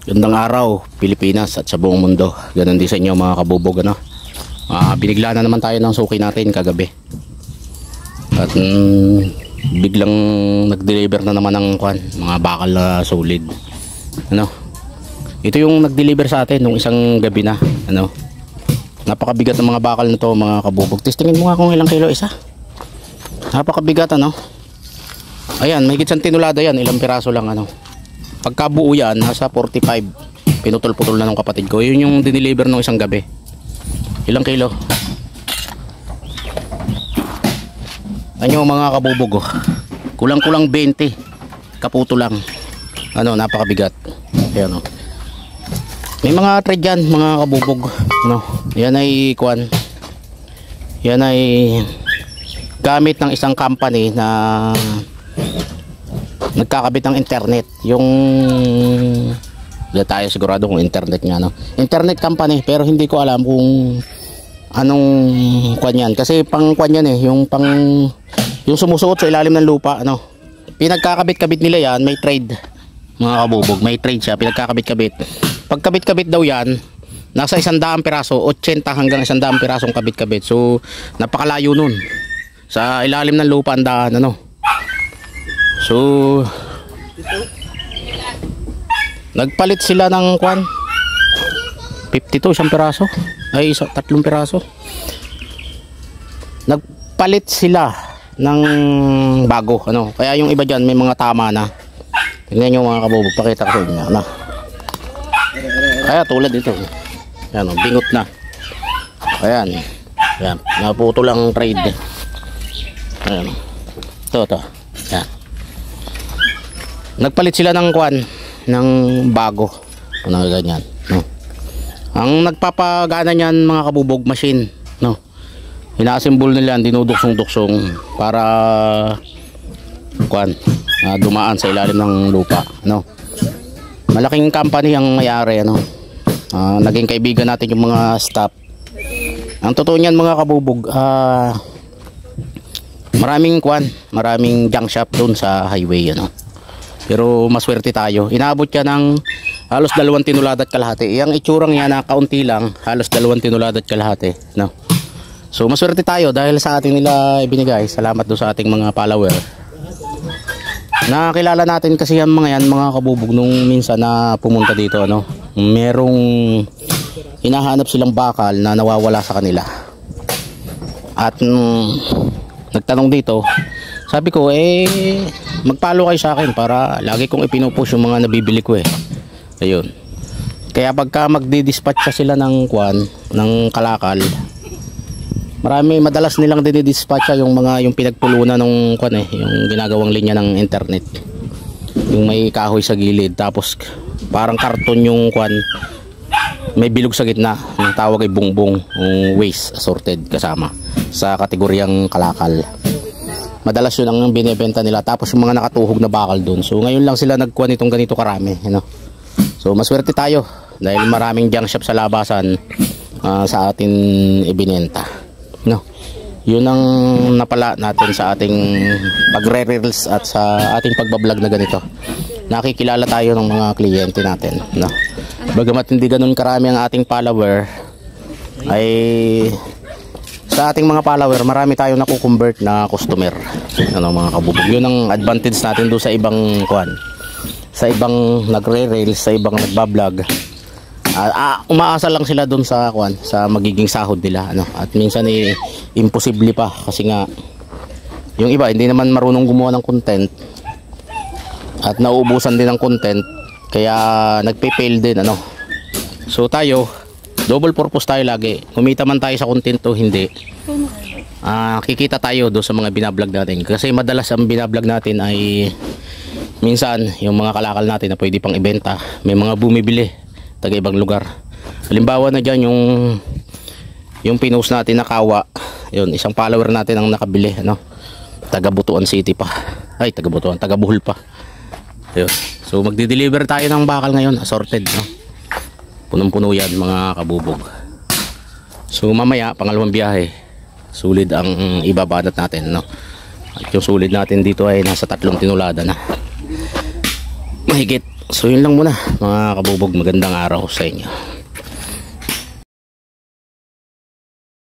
Gandang araw Pilipinas at sa buong mundo. Ganon din sa inyo mga kabubog, ano? Binigla na naman tayo ng suki natin kagabi. At biglang nag-deliver na naman ng mga bakal na solid. Ano? Ito yung nag-deliver sa atin nung isang gabi na, ano? Napakabigat ng mga bakal na to mga kabubog. Testingin mo nga kung ilang kilo isa. Napakabigat, ano? Ayan, may gitsang tinulada yan, ilang piraso lang, ano? Pagkabuo yan, nasa 45. Pinutol-putol na ng kapatid ko. Yun yung dineliver nung isang gabi. Ilang kilo? Ano mga kabubog, oh. Kulang-kulang 20. Kaputo lang. Ano, napakabigat. Ayan, oh. May mga thread yan mga kabubog, ano? Yan ay yan ay gamit ng isang company na nagkakabit ng internet. Yung hindi tayo sigurado kung internet nga, no? Internet company, pero hindi ko alam kung anong yan. Kasi pang yan eh, yung sumusuot sa ilalim ng lupa, ano? Pinagkakabit-kabit nila yan, may trade mga kabubog, may trade siya, pinagkakabit-kabit. Pagkabit-kabit daw yan, nasa 100 piraso, 80 hanggang 100 pirasong kabit-kabit. So napakalayo nun, sa ilalim ng lupa ang daan, ano? So nagpalit sila ng 52 isang piraso, ay 3 piraso. Nagpalit sila ng bago, ano? Kaya yung iba dyan may mga tama na. Tingnan nyo mga kabubog, pakita ko sa inyo, ano? Kaya tulad ito, ayan, bingot na. Ayan, ayan, naputo lang trade. Ayan, ito, ayan. Nagpalit sila ng ng bago, ano, ganyan, no? Ang nagpapagana niyan mga kabubog, machine, no? Ina-assemble nila, dinuduksong-duksong para dumaan sa ilalim ng lupa, no? Malaking company ang may-ari, ano? Naging kaibigan natin yung mga staff. Ang totoo niyan mga kabubog, maraming junk shop doon sa highway, ano? Pero maswerte tayo, inaabot ka ng halos 2 tinulada at kalahati. Yung itsurang yan na kaunti lang, halos 2 tinulada at kalahati, no? So maswerte tayo dahil sa ating nila ibinigay. Salamat doon sa ating mga follower. Nakilala natin kasi yan mga kabubog nung minsan na pumunta dito, ano? Merong hinahanap silang bakal na nawawala sa kanila. At nagtanong dito, sabi ko magpalo kayo sa akin para lagi kong ipinupush yung mga nabibili ko, ayun. Kaya pagka magdi-dispatch sila ng ng kalakal, madalas nilang dinidispatcha yung pinagpulunan ng yung ginagawang linya ng internet, yung may kahoy sa gilid, tapos parang karton yung may bilog sa gitna, yung tawag ay bungbong, waste assorted kasama sa kategoryang kalakal. Madalas yun ang binebenta nila, tapos yung mga nakatuhog na bakal dun. So ngayon lang sila itong ganito karami, So maswerte tayo dahil maraming junk shop sa labasan sa atin ibinenta, no? Yun ang napala natin sa ating pagre-reels at sa ating pagbablog na ganito. Nakikilala tayo ng mga kliyente natin, no? Bagamat hindi ganun karami ang ating follower, ay sa ating mga follower marami tayong nakukonvert na customer, ano mga kabubog. Yun ang advantage natin doon sa ibang sa ibang nagre-reels, sa ibang nagbablog. Umaasa lang sila doon sa sa magiging sahod nila, ano? At minsan imposible pa kasi nga yung iba hindi naman marunong gumawa ng content at nauubusan din ng content, kaya nagpe-fail din, ano? So tayo double purpose tayo lagi. Kumita man tayo sa content o hindi, kikita tayo doon sa mga binablog natin. Kasi madalas ang binablog natin ay minsan yung mga kalakal natin na pwede pang ibenta, may mga bumibili taga ibang lugar. Halimbawa na dyan yung pinost natin na kawa, yun, isang follower natin ang nakabili, ano? Taga Butuan City pa, ay taga Bohol pa, yun. So magdi-deliver tayo ng bakal ngayon, assorted, no? Punong-puno yan mga kabubog. So mamaya pangalawang biyahe, sulit ang ibabanat natin, no? At yung sulit natin dito ay nasa 3 tinulada na, mahigit. So yun lang muna mga kabubog, magandang araw sa inyo.